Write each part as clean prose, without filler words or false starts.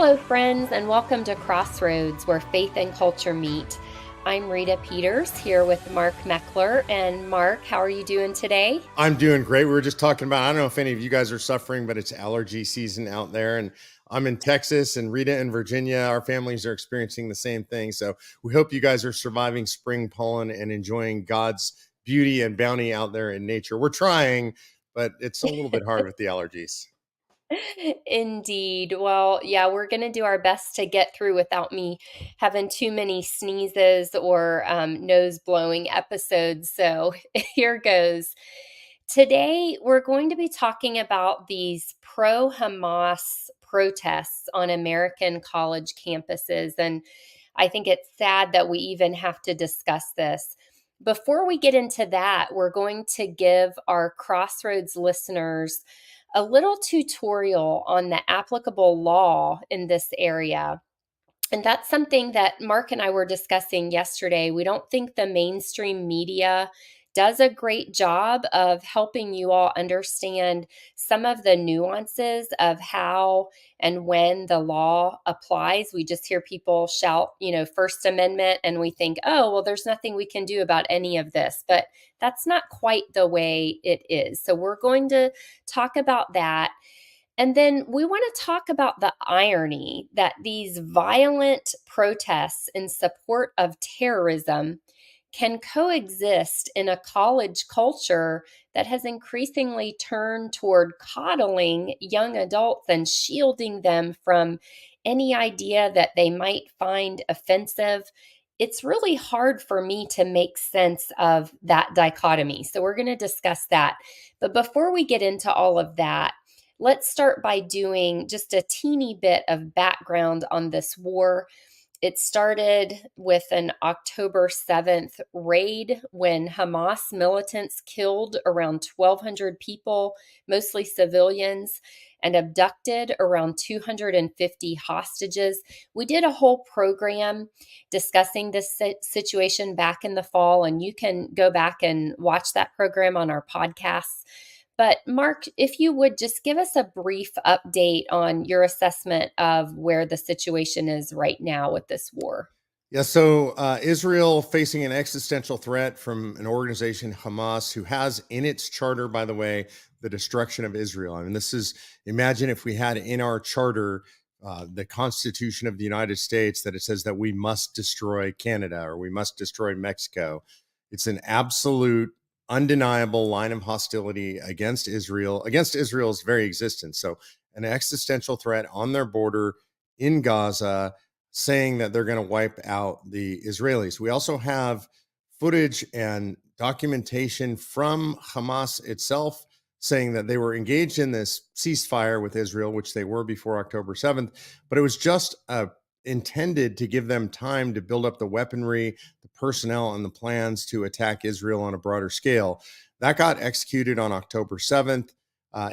Hello, friends, and welcome to Crossroads, where faith and culture meet. I'm Rita Peters here with Mark Meckler. And Mark, how are you doing today? I'm doing great. We were just talking about, I don't know if any of you guys are suffering, but it's allergy season out there. And I'm in Texas, and Rita in Virginia. Our families are experiencing the same thing. So we hope you guys are surviving spring pollen and enjoying God's beauty and bounty out there in nature. We're trying, but it's a little bit hard with the allergies. Indeed. Well, yeah, we're going to do our best to get through without me having too many sneezes or nose blowing episodes. So here goes. Today, we're going to be talking about these pro Hamas protests on American college campuses. And I think it's sad that we even have to discuss this. Before we get into that, we're going to give our Crossroads listeners a little tutorial on the applicable law in this area. And that's something that Mark and I were discussing yesterday. We don't think the mainstream media does a great job of helping you all understand some of the nuances of how and when the law applies. We just hear people shout, First Amendment, and we think, oh, well, there's nothing we can do about any of this. But that's not quite the way it is. So we're going to talk about that. And then we want to talk about the irony that these violent protests in support of terrorism can coexist in a college culture that has increasingly turned toward coddling young adults and shielding them from any idea that they might find offensive. It's really hard for me to make sense of that dichotomy. So we're going to discuss that. But before we get into all of that, let's start by doing just a teeny bit of background on this war. It started with an October 7th raid when Hamas militants killed around 1,200 people, mostly civilians, and abducted around 250 hostages. We did a whole program discussing this situation back in the fall, and you can go back and watch that program on our podcasts. But Mark, if you would just give us a brief update on your assessment of where the situation is right now with this war. Yeah, so Israel facing an existential threat from an organization, Hamas, who has in its charter, by the way, the destruction of Israel. I mean, imagine if we had in our charter the Constitution of the United States that it says that we must destroy Canada or we must destroy Mexico. It's an absolute, undeniable line of hostility against Israel's very existence. So, an existential threat on their border in Gaza, saying that they're going to wipe out the Israelis. We also have footage and documentation from Hamas itself saying that they were engaged in this ceasefire with Israel, which they were before October 7th, but it was just intended to give them time to build up the weaponry, the personnel, and the plans to attack Israel on a broader scale. That got executed on October 7th.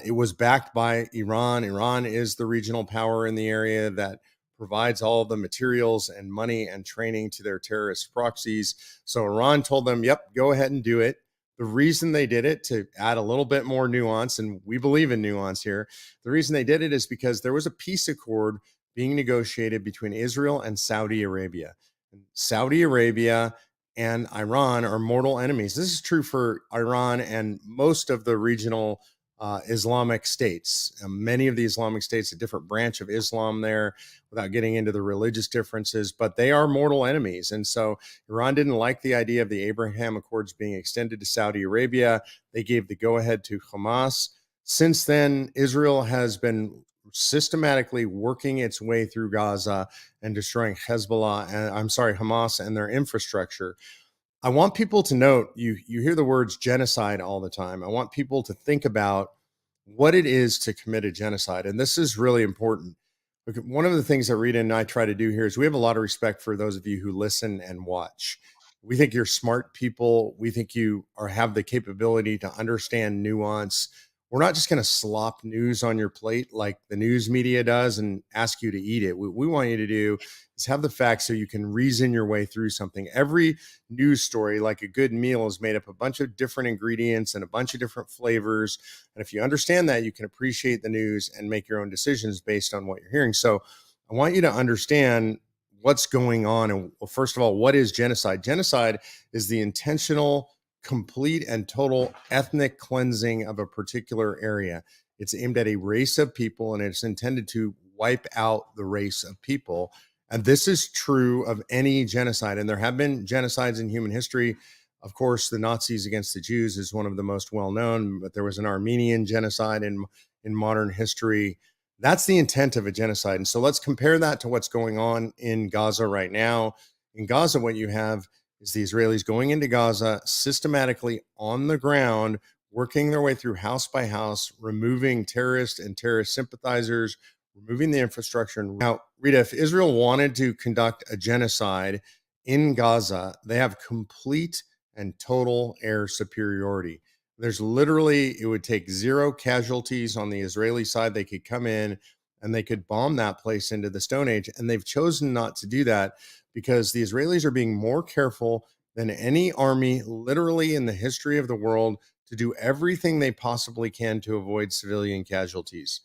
It was backed by Iran. Iran is the regional power in the area that provides all the materials and money and training to their terrorist proxies. So Iran told them, yep, go ahead and do it. The reason they did it, to add a little bit more nuance, and we believe in nuance here, the reason they did it is because there was a peace accord being negotiated between Israel and Saudi Arabia. Saudi Arabia and Iran are mortal enemies. This is true for Iran and most of the regional Islamic states. Many of the Islamic states, a different branch of Islam there, without getting into the religious differences, but they are mortal enemies. And so Iran didn't like the idea of the Abraham Accords being extended to Saudi Arabia. They gave the go-ahead to Hamas. Since then, Israel has been systematically working its way through Gaza and destroying Hamas and their infrastructure. I want people to note, you hear the words genocide all the time. I want people to think about what it is to commit a genocide. And this is really important. One of the things that Rita and I try to do here is we have a lot of respect for those of you who listen and watch. We think you're smart people. We think you have the capability to understand nuance. We're not just going to slop news on your plate like the news media does and ask you to eat it. What we want you to do is have the facts so you can reason your way through something. Every news story, like a good meal, is made up of a bunch of different ingredients and a bunch of different flavors. And if you understand that, you can appreciate the news and make your own decisions based on what you're hearing. So I want you to understand what's going on. And well, first of all, what is genocide? Genocide is the intentional, complete, and total ethnic cleansing of a particular area. It's aimed at a race of people and it's intended to wipe out the race of people. And this is true of any genocide. And there have been genocides in human history. Of course, the Nazis against the Jews is one of the most well known, but there was an Armenian genocide in modern history. That's the intent of a genocide. And so let's compare that to what's going on in Gaza right now. In Gaza, what you have is the Israelis going into Gaza systematically on the ground, working their way through house by house, removing terrorists and terrorist sympathizers, removing the infrastructure. Now, Rita, if Israel wanted to conduct a genocide in Gaza, they have complete and total air superiority. There's literally, it would take zero casualties on the Israeli side. They could come in and they could bomb that place into the Stone Age. And they've chosen not to do that because the Israelis are being more careful than any army literally in the history of the world to do everything they possibly can to avoid civilian casualties.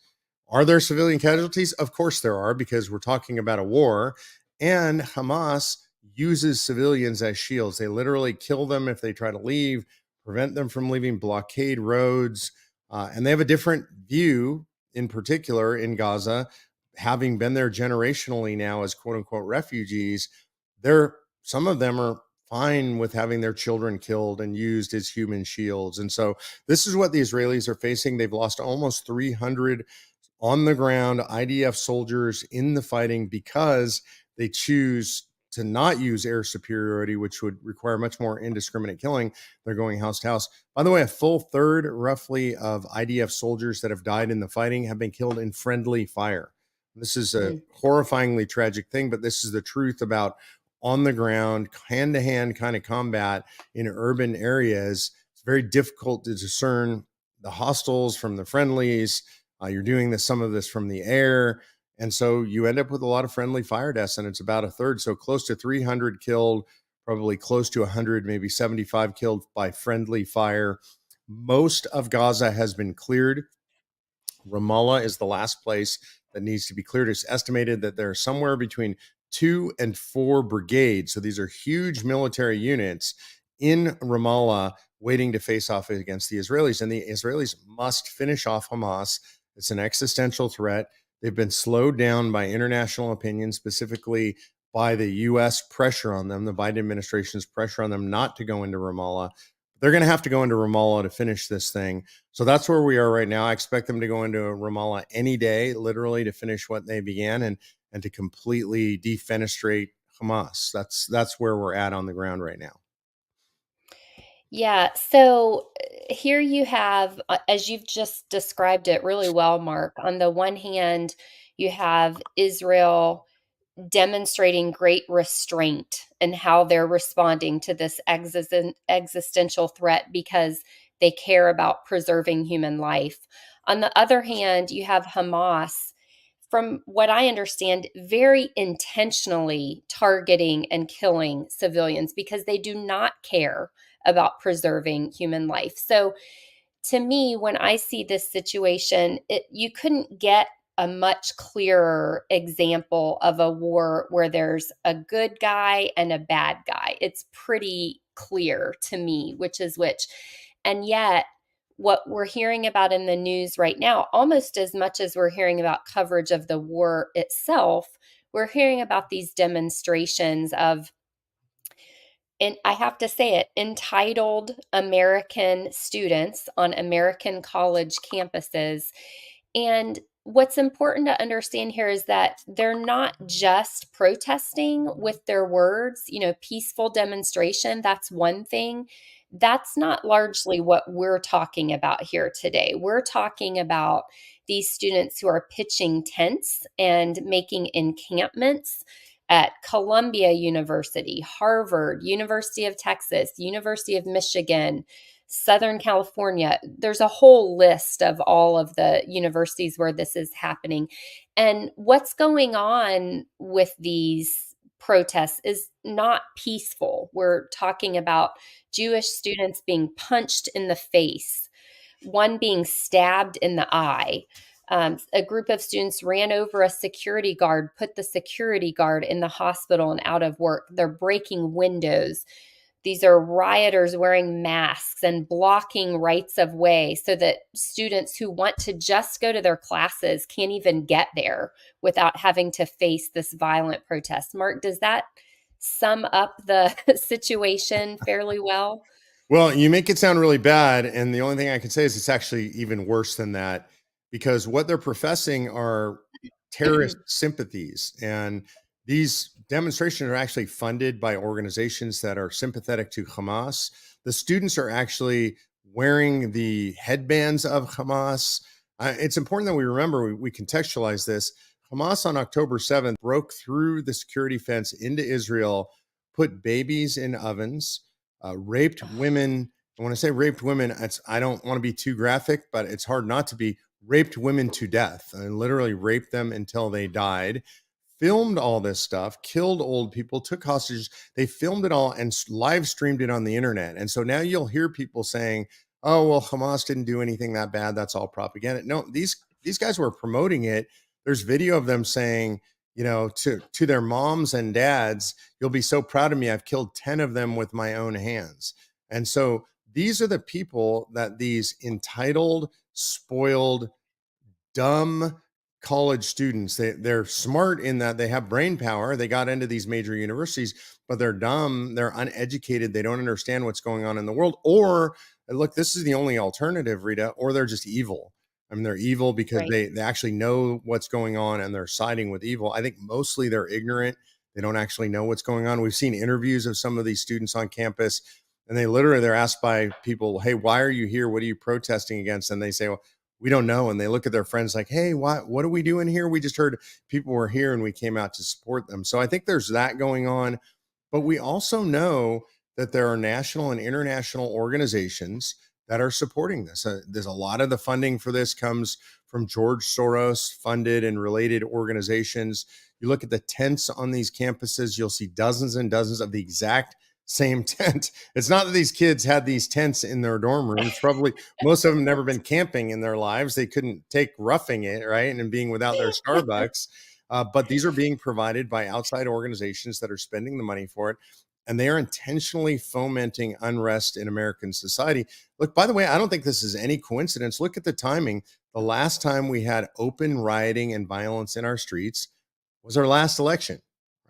Are there civilian casualties? Of course there are, because we're talking about a war. And Hamas uses civilians as shields. They literally kill them if they try to leave, prevent them from leaving, blockade roads. And they have a different view, in particular in Gaza, having been there generationally now as quote unquote refugees. Some of them are fine with having their children killed and used as human shields. And so this is what the Israelis are facing. They've lost almost 300 on the ground IDF soldiers in the fighting because they choose to not use air superiority, which would require much more indiscriminate killing. They're going house to house. By the way, a full third, roughly, of IDF soldiers that have died in the fighting have been killed in friendly fire. This is a horrifyingly tragic thing, but this is the truth about on the ground, hand to hand kind of combat in urban areas. It's very difficult to discern the hostiles from the friendlies. You're doing some of this from the air. And so you end up with a lot of friendly fire deaths, and it's about a third. So close to 300 killed, probably close to 100, maybe 75 killed by friendly fire. Most of Gaza has been cleared. Ramallah is the last place that needs to be cleared. It's estimated that there are somewhere between 2 and 4 brigades. So these are huge military units in Ramallah waiting to face off against the Israelis. And the Israelis must finish off Hamas. It's an existential threat. They've been slowed down by international opinion, specifically by the U.S. pressure on them, the Biden administration's pressure on them not to go into Ramallah. They're going to have to go into Ramallah to finish this thing. So that's where we are right now. I expect them to go into Ramallah any day, literally, to finish what they began and to completely defenestrate Hamas. That's where we're at on the ground right now. Yeah, so here you have, as you've just described it really well, Mark, on the one hand, you have Israel demonstrating great restraint in how they're responding to this existential threat because they care about preserving human life. On the other hand, you have Hamas, from what I understand, very intentionally targeting and killing civilians because they do not care about preserving human life. So to me, when I see this situation, you couldn't get a much clearer example of a war where there's a good guy and a bad guy. It's pretty clear to me which is which. And yet, what we're hearing about in the news right now, almost as much as we're hearing about coverage of the war itself, we're hearing about these demonstrations of, and I have to say it, entitled American students on American college campuses. And what's important to understand here is that they're not just protesting with their words, peaceful demonstration, that's one thing. That's not largely what we're talking about here today. We're talking about these students who are pitching tents and making encampments at Columbia University, Harvard, University of Texas, University of Michigan, Southern California. There's a whole list of all of the universities where this is happening. And what's going on with these protests is not peaceful. We're talking about Jewish students being punched in the face, one being stabbed in the eye. A group of students ran over a security guard, put the security guard in the hospital and out of work. They're breaking windows. These are rioters wearing masks and blocking rights of way so that students who want to just go to their classes can't even get there without having to face this violent protest. Mark, does that sum up the situation fairly well? Well, you make it sound really bad, and the only thing I can say is it's actually even worse than that, because what they're professing are terrorist sympathies, and these demonstrations are actually funded by organizations that are sympathetic to Hamas. The students are actually wearing the headbands of Hamas. It's important that we remember, we contextualize this. Hamas on October 7th broke through the security fence into Israel, put babies in ovens, raped women. And when I say raped women, I don't want to be too graphic, but it's hard not to be. Raped women to death and literally raped them until they died. Filmed all this stuff, killed old people, took hostages. They filmed it all and live streamed it on the internet. And so now you'll hear people saying, "Oh, well, Hamas didn't do anything that bad. That's all propaganda." No, these guys were promoting it. There's video of them saying, to their moms and dads, "You'll be so proud of me. I've killed 10 of them with my own hands." And so these are the people that these entitled, spoiled, dumb college students, they're smart in that they have brain power. They got into these major universities, but they're dumb, they're uneducated, they don't understand what's going on in the world. Or look, this is the only alternative, Rita, or they're just evil. I mean, they're evil because Right. they actually know what's going on and they're siding with evil. I think mostly they're ignorant. They don't actually know what's going on. We've seen interviews of some of these students on campus, and they're asked by people, "Hey, why are you here? What are you protesting against?" And they say, "Well, we don't know." And they look at their friends like, "Hey, what are we doing here? We just heard people were here and we came out to support them." So I think there's that going on. But we also know that there are national and international organizations that are supporting this. There's a lot of the funding for this comes from George Soros funded and related organizations. You look at the tents on these campuses, you'll see dozens and dozens of the exact same tent. It's not that these kids had these tents in their dorm rooms. Probably most of them never been camping in their lives. They couldn't take roughing it, right? And being without their Starbucks. But these are being provided by outside organizations that are spending the money for it. And they are intentionally fomenting unrest in American society. Look, by the way, I don't think this is any coincidence. Look at the timing. The last time we had open rioting and violence in our streets was our last election,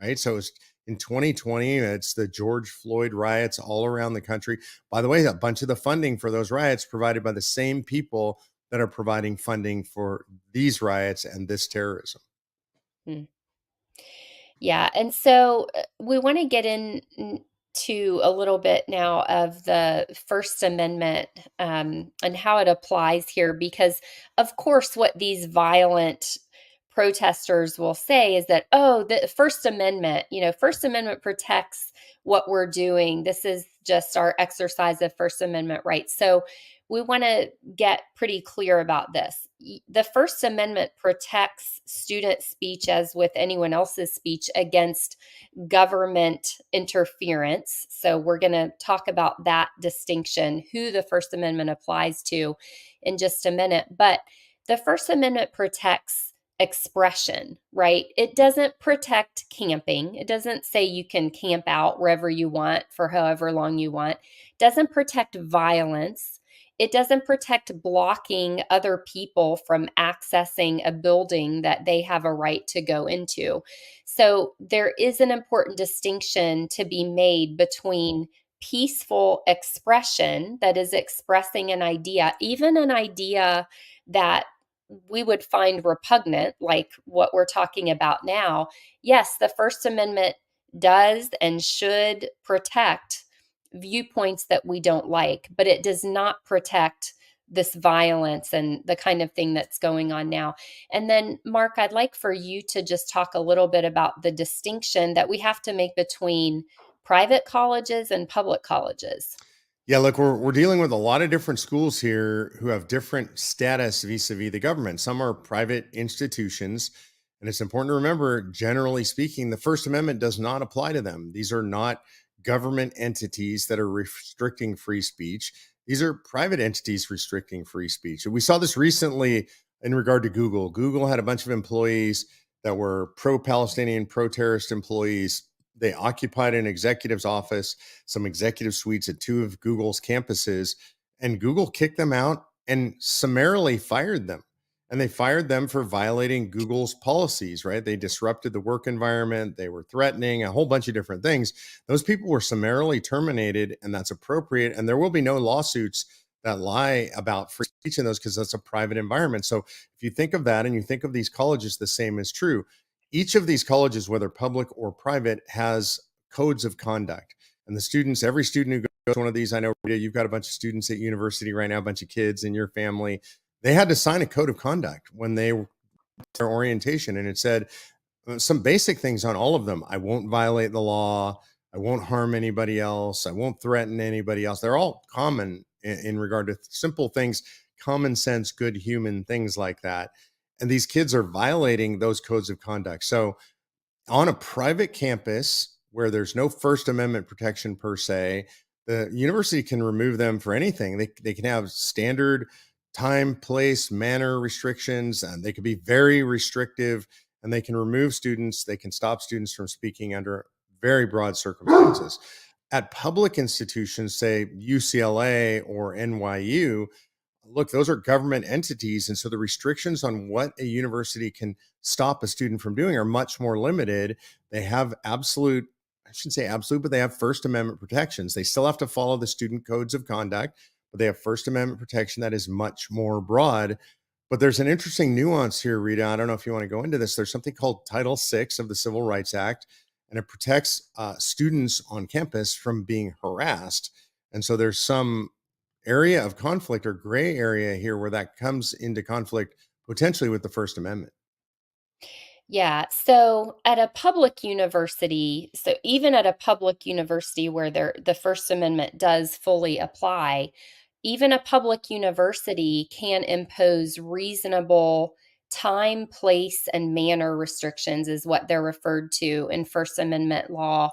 right? So it's in 2020, it's the George Floyd riots all around the country. By the way, a bunch of the funding for those riots provided by the same people that are providing funding for these riots and this terrorism. Hmm. Yeah, and so we want to get into a little bit now of the First Amendment and how it applies here, because, of course, what these violent protesters will say is that, oh, the First Amendment, First Amendment protects what we're doing. This is just our exercise of First Amendment rights. So we want to get pretty clear about this. The First Amendment protects student speech, as with anyone else's speech, against government interference. So we're going to talk about that distinction, who the First Amendment applies to, in just a minute. But the First Amendment protects expression, right? It doesn't protect camping. It doesn't say you can camp out wherever you want for however long you want. It doesn't protect violence. It doesn't protect blocking other people from accessing a building that they have a right to go into. So there is an important distinction to be made between peaceful expression, that is expressing an idea, even an idea that we would find repugnant, like what we're talking about now. Yes, the First Amendment does and should protect viewpoints that we don't like, but it does not protect this violence and the kind of thing that's going on now. And then, Mark, I'd like for you to just talk a little bit about the distinction that we have to make between private colleges and public colleges. Yeah, look, we're dealing with a lot of different schools here who have different status vis-a-vis the government. Some are private institutions, and it's important to remember, generally speaking, the First Amendment does not apply to them. These are not government entities that are restricting free speech. These are private entities restricting free speech. We saw this recently in regard to Google. Google had a bunch of employees that were pro-Palestinian, pro-terrorist employees. They occupied an executive's office, some executive suites at two of Google's campuses, and Google kicked them out and summarily fired them. And they fired them for violating Google's policies, right? They disrupted the work environment. They were threatening a whole bunch of different things. Those people were summarily terminated, and that's appropriate. And there will be no lawsuits that lie about free speech in those because that's a private environment. So if you think of that and you think of these colleges, the same is true. Each of these colleges, whether public or private, has codes of conduct. And the students, every student who goes to one of these, I know Rita, you've got a bunch of students at university right now, a bunch of kids in your family. They had to sign a code of conduct when they were their orientation, and it said some basic things on all of them. I won't violate the law. I won't harm anybody else. I won't threaten anybody else. They're all common in regard to simple things, common sense, good human things like that. And these kids are violating those codes of conduct. So on a private campus where there's no First Amendment protection per se, the university can remove them for anything. They can have standard time, place, manner restrictions, and they can be very restrictive, and they can remove students. They can stop students from speaking under very broad circumstances. At public institutions, say UCLA or NYU, look, those are government entities. And so the restrictions on what a university can stop a student from doing are much more limited. They have absolute, I shouldn't say absolute, but they have First Amendment protections. They still have to follow the student codes of conduct, but they have First Amendment protection that is much more broad. But there's an interesting nuance here, Rita. I don't know if you want to go into this. There's something called Title VI of the Civil Rights Act, and it protects students on campus from being harassed. And so there's some area of conflict or gray area here where that comes into conflict potentially with the First Amendment. Yeah, so at a public university, so even at a public university where the First Amendment does fully apply, even a public university can impose reasonable time, place, and manner restrictions, is what they're referred to in First Amendment law,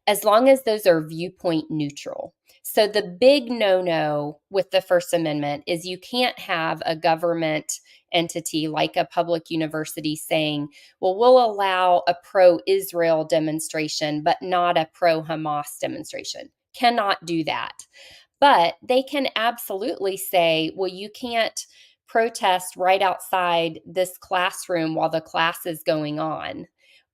as long as those are viewpoint neutral. So the big no-no with the First Amendment is you can't have a government entity like a public university saying, well, we'll allow a pro-Israel demonstration, but not a pro-Hamas demonstration. Cannot do that. But they can absolutely say, well, you can't protest right outside this classroom while the class is going on.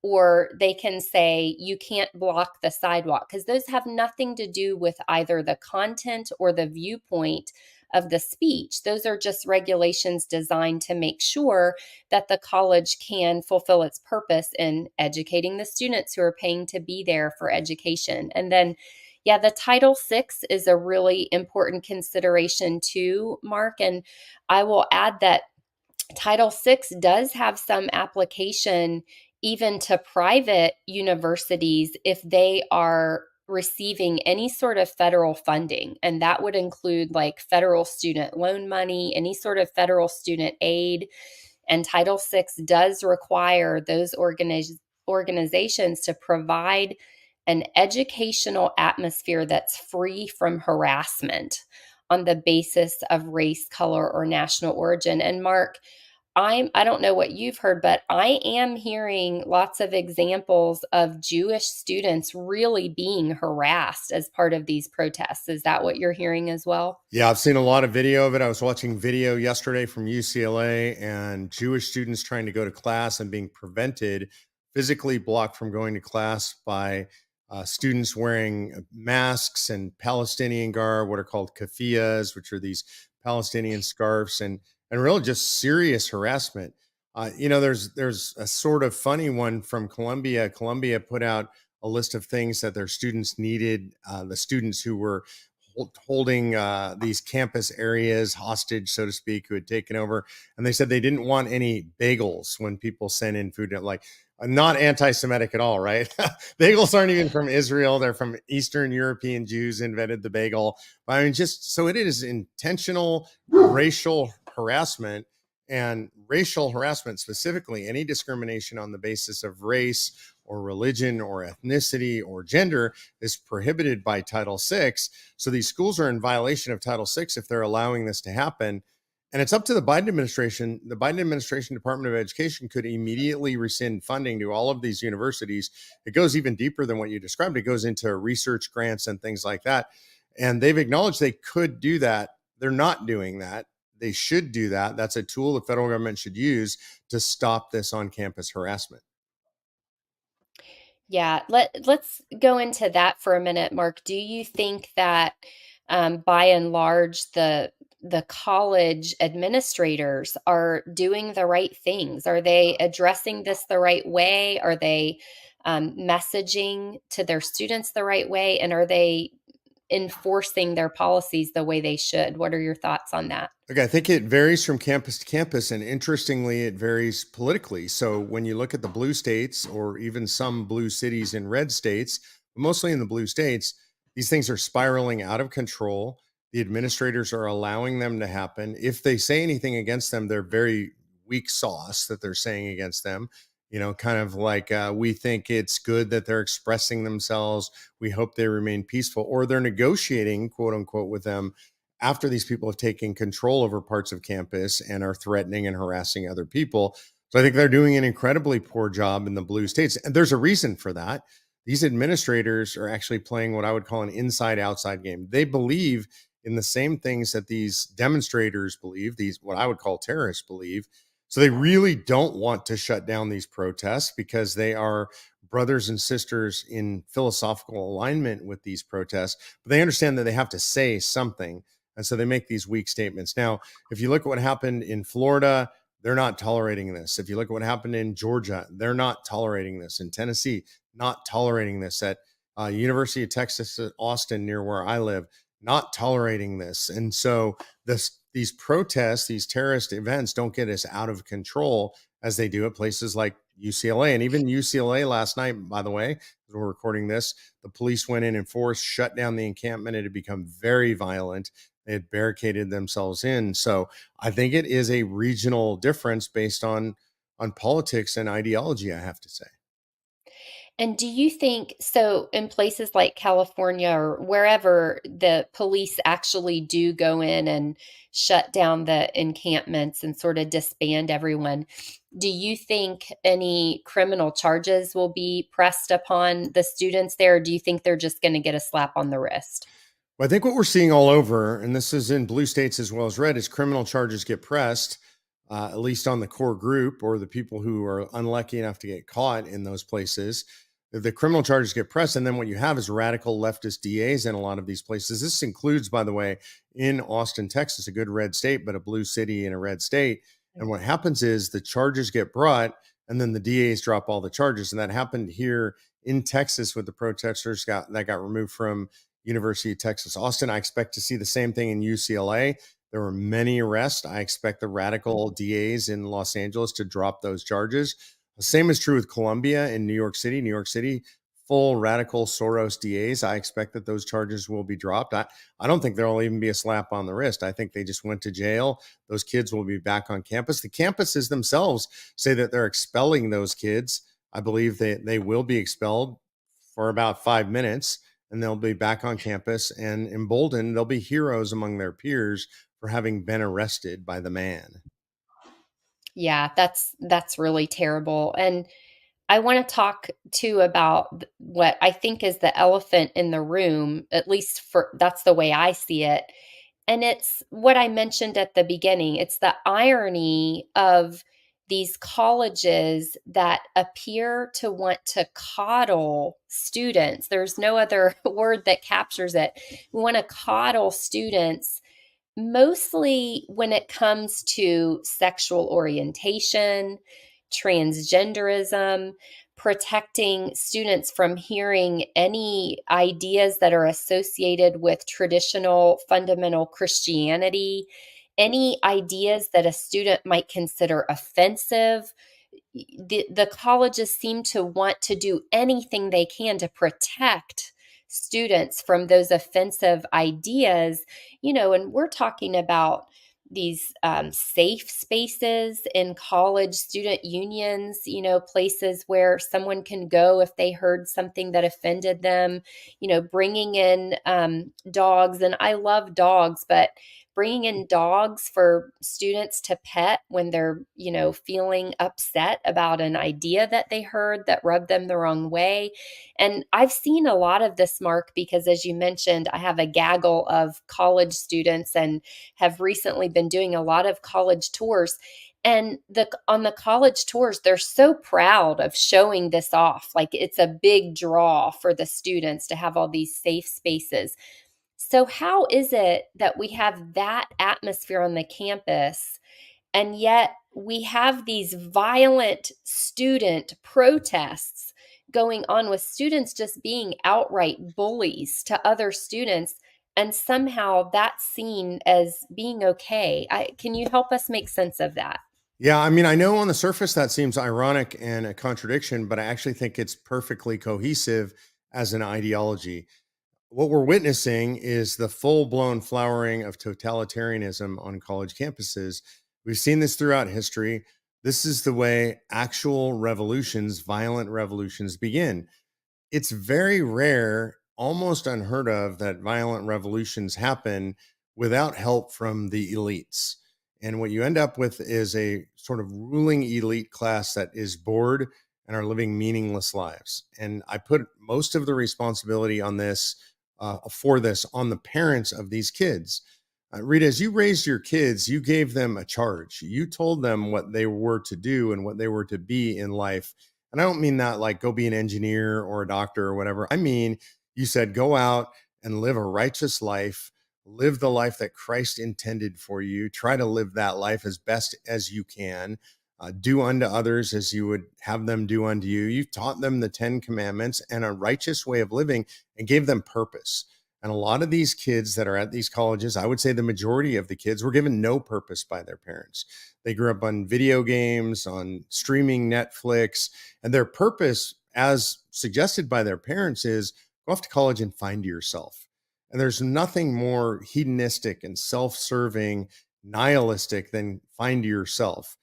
Or they can say, you can't block the sidewalk, because those have nothing to do with either the content or the viewpoint of the speech. Those are just regulations designed to make sure that the college can fulfill its purpose in educating the students who are paying to be there for education. And then, yeah, the Title VI is a really important consideration too, Mark. And I will add that Title VI does have some application even to private universities if they are receiving any sort of federal funding. And that would include like federal student loan money, any sort of federal student aid. And Title VI does require those organizations to provide an educational atmosphere that's free from harassment on the basis of race, color, or national origin. And Mark, I don't know what you've heard, but I am hearing lots of examples of Jewish students really being harassed as part of these protests. Is that what you're hearing as well? Yeah, I've seen a lot of video of it. I was watching video yesterday from UCLA and Jewish students trying to go to class and being prevented, physically blocked from going to class by students wearing masks and Palestinian garb, what are called keffiyehs, which are these Palestinian scarves, and really just serious harassment. There's a sort of funny one from Columbia. Columbia put out a list of things that their students needed. The students who were holding these campus areas hostage, so to speak, who had taken over, and they said they didn't want any bagels when people sent in food. Like, not anti-Semitic at all, right? Bagels aren't even from Israel; they're from Eastern European Jews invented the bagel. I mean, just so it is intentional racial harassment, and racial harassment specifically, any discrimination on the basis of race or religion or ethnicity or gender is prohibited by Title VI. So these schools are in violation of Title VI if they're allowing this to happen. And it's up to the Biden administration. The Biden administration Department of Education could immediately rescind funding to all of these universities. It goes even deeper than what you described. It goes into research grants and things like that. And they've acknowledged they could do that. They're not doing that. They should do that. That's a tool the federal government should use to stop this on campus harassment. Yeah, let's go into that for a minute, Mark. Do you think that by and large the college administrators are doing the right things? Are they addressing this the right way? Are they messaging to their students the right way? And are they enforcing their policies the way they should? What are your thoughts on that? Okay, I think it varies from campus to campus, and interestingly, it varies politically. So when you look at the blue states or even some blue cities in red states, mostly in the blue states, these things are spiraling out of control. The administrators are allowing them to happen. If they say anything against them, they're very weak sauce that they're saying against them. Kind of like we think it's good that they're expressing themselves. We hope they remain peaceful, or they're negotiating, quote unquote, with them after these people have taken control over parts of campus and are threatening and harassing other people. So I think they're doing an incredibly poor job in the blue states. And there's a reason for that. These administrators are actually playing what I would call an inside outside game. They believe in the same things that these demonstrators believe, these what I would call terrorists believe. So they really don't want to shut down these protests because they are brothers and sisters in philosophical alignment with these protests, but they understand that they have to say something. And so they make these weak statements. Now, if you look at what happened in Florida, they're not tolerating this. If you look at what happened in Georgia, they're not tolerating this. In Tennessee, not tolerating this. At University of Texas at Austin, near where I live, not tolerating this. And so these protests, these terrorist events don't get as out of control as they do at places like UCLA. And even UCLA last night, by the way, as we're recording this, the police went in and force shut down the encampment. It had become very violent. They had barricaded themselves in. So I think it is a regional difference based on politics and ideology, I have to say. And do you think so in places like California or wherever the police actually do go in and shut down the encampments and sort of disband everyone, do you think any criminal charges will be pressed upon the students there? Or do you think they're just going to get a slap on the wrist? Well, I think what we're seeing all over, and this is in blue states as well as red, is criminal charges get pressed, at least on the core group or the people who are unlucky enough to get caught in those places. The criminal charges get pressed, and then what you have is radical leftist DAs in a lot of these places. This includes, by the way, in Austin, Texas, a good red state, but a blue city in a red state. And what happens is the charges get brought, and then the DAs drop all the charges. And that happened here in Texas with the protesters that got removed from University of Texas Austin. I expect to see the same thing in UCLA. There were many arrests. I expect the radical DAs in Los Angeles to drop those charges. The same is true with Columbia in New York City. New York City, full radical Soros DAs. I expect that those charges will be dropped. I don't think there'll even be a slap on the wrist. I think they just went to jail. Those kids will be back on campus. The campuses themselves say that they're expelling those kids. I believe they will be expelled for about 5 minutes, and they'll be back on campus and emboldened. They'll be heroes among their peers for having been arrested by the man. Yeah, that's really terrible. And I want to talk too about what I think is the elephant in the room, at least for that's the way I see it. And it's what I mentioned at the beginning. It's the irony of these colleges that appear to want to coddle students. There's no other word that captures it. We want to coddle students mostly when it comes to sexual orientation, transgenderism, protecting students from hearing any ideas that are associated with traditional fundamental Christianity, any ideas that a student might consider offensive. The colleges seem to want to do anything they can to protect students from those offensive ideas, and we're talking about these safe spaces in college student unions, places where someone can go if they heard something that offended them, bringing in dogs. And I love dogs, but bringing in dogs for students to pet when they're, feeling upset about an idea that they heard that rubbed them the wrong way. And I've seen a lot of this, Mark, because as you mentioned, I have a gaggle of college students and have recently been doing a lot of college tours. And on the college tours, they're so proud of showing this off. Like it's a big draw for the students to have all these safe spaces. So, how is it that we have that atmosphere on the campus, and yet we have these violent student protests going on with students just being outright bullies to other students? And somehow that's seen as being okay. Can you help us make sense of that? Yeah, I mean, I know on the surface that seems ironic and a contradiction, but I actually think it's perfectly cohesive as an ideology. What we're witnessing is the full blown flowering of totalitarianism on college campuses. We've seen this throughout history. This is the way actual revolutions, violent revolutions begin. It's very rare, almost unheard of, that violent revolutions happen without help from the elites. And what you end up with is a sort of ruling elite class that is bored and are living meaningless lives. And I put most of the responsibility on this, for this, on the parents of these kids. Rita, as you raised your kids, you gave them a charge. You told them what they were to do and what they were to be in life. And I don't mean that like go be an engineer or a doctor or whatever. I mean, you said go out and live a righteous life, live the life that Christ intended for you, try to live that life as best as you can. Do unto others as you would have them do unto you. You taught them the 10 commandments and a righteous way of living and gave them purpose. And a lot of these kids that are at these colleges, I would say the majority of the kids were given no purpose by their parents. They grew up on video games, on streaming Netflix, and their purpose, as suggested by their parents, is go off to college and find yourself. And there's nothing more hedonistic and self serving, nihilistic than find yourself.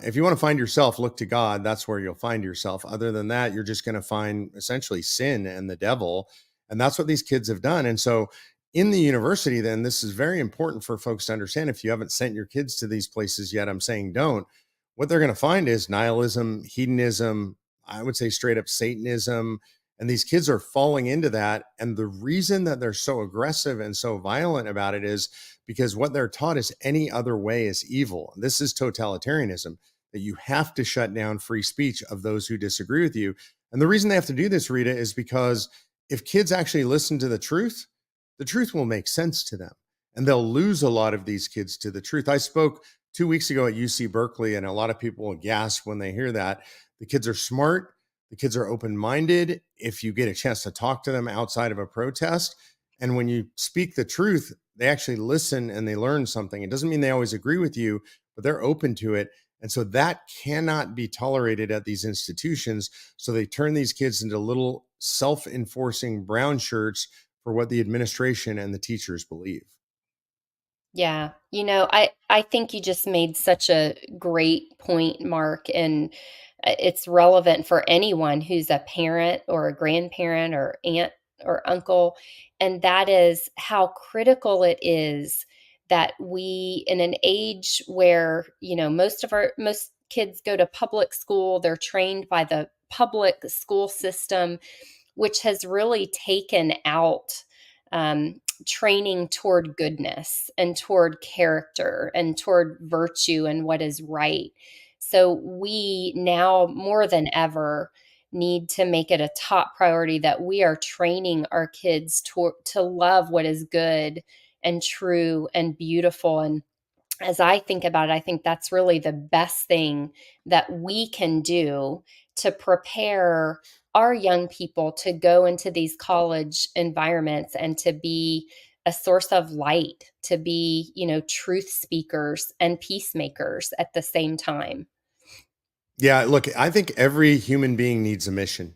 If you want to find yourself, look to God. That's where you'll find yourself. Other than that, you're just going to find essentially sin and the devil. And that's what these kids have done. And so, in the university, then, this is very important for folks to understand. If you haven't sent your kids to these places yet, I'm saying don't. What they're going to find is nihilism, hedonism, I would say straight up Satanism. And these kids are falling into that. And the reason that they're so aggressive and so violent about it is because what they're taught is any other way is evil. This is totalitarianism, that you have to shut down free speech of those who disagree with you. And the reason they have to do this, Rita, is because if kids actually listen to the truth will make sense to them. And they'll lose a lot of these kids to the truth. I spoke 2 weeks ago at UC Berkeley, and a lot of people will gasp when they hear that. The kids are smart. The kids are open minded. If you get a chance to talk to them outside of a protest, and when you speak the truth, they actually listen and they learn something. It doesn't mean they always agree with you, but they're open to it. And so that cannot be tolerated at these institutions. So they turn these kids into little self enforcing brown shirts for what the administration and the teachers believe. Yeah. I think you just made such a great point, Mark, and it's relevant for anyone who's a parent or a grandparent or aunt or uncle. And that is how critical it is that we, in an age where, most kids go to public school, they're trained by the public school system, which has really taken out training toward goodness and toward character and toward virtue and what is right. So we now more than ever need to make it a top priority that we are training our kids to love what is good and true and beautiful. And as I think about it, I think that's really the best thing that we can do to prepare our young people to go into these college environments and to be a source of light, to be, truth speakers and peacemakers at the same time. Yeah, look, I think every human being needs a mission.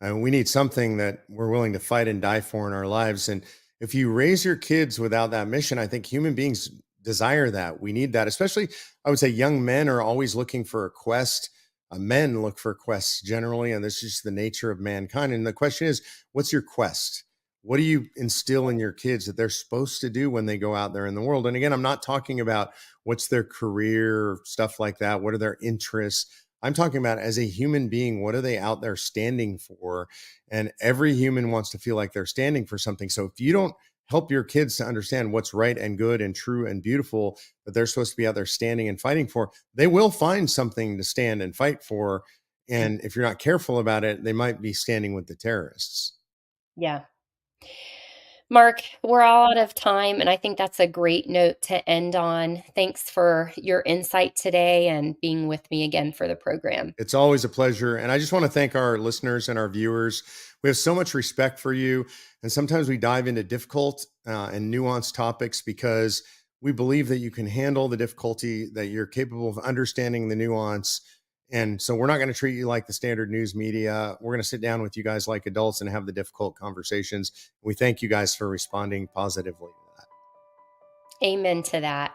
We need something that we're willing to fight and die for in our lives. And if you raise your kids without that mission, I think human beings desire that. We need that, especially, I would say, young men are always looking for a quest. Men look for quests generally, and this is just the nature of mankind. And the question is, what's your quest? What do you instill in your kids that they're supposed to do when they go out there in the world? And again, I'm not talking about what's their career, stuff like that. What are their interests? I'm talking about as a human being, what are they out there standing for? And every human wants to feel like they're standing for something. So if you don't help your kids to understand what's right and good and true and beautiful that they're supposed to be out there standing and fighting for, they will find something to stand and fight for. And if you're not careful about it, they might be standing with the terrorists. Yeah. Mark, we're all out of time, and I think that's a great note to end on. Thanks for your insight today and being with me again for the program. It's always a pleasure. And I just want to thank our listeners and our viewers. We have so much respect for you. And sometimes we dive into difficult and nuanced topics because we believe that you can handle the difficulty, that you're capable of understanding the nuance. And so we're not going to treat you like the standard news media. We're going to sit down with you guys like adults and have the difficult conversations. We thank you guys for responding positively to that. Amen to that.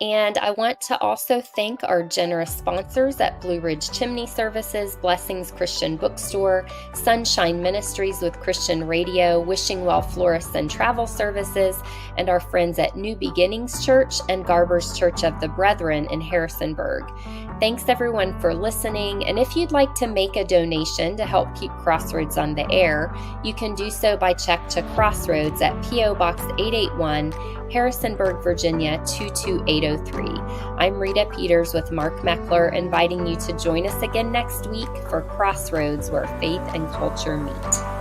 And I want to also thank our generous sponsors at Blue Ridge Chimney Services, Blessings Christian Bookstore, Sunshine Ministries with Christian Radio, Wishing Well Florists and Travel Services, and our friends at New Beginnings Church and Garber's Church of the Brethren in Harrisonburg. Thanks everyone for listening. And if you'd like to make a donation to help keep Crossroads on the air, you can do so by check to Crossroads at P.O. Box 881, Harrisonburg, Virginia 22803. I'm Rita Peters with Mark Meckler, inviting you to join us again next week for Crossroads, where faith and culture meet.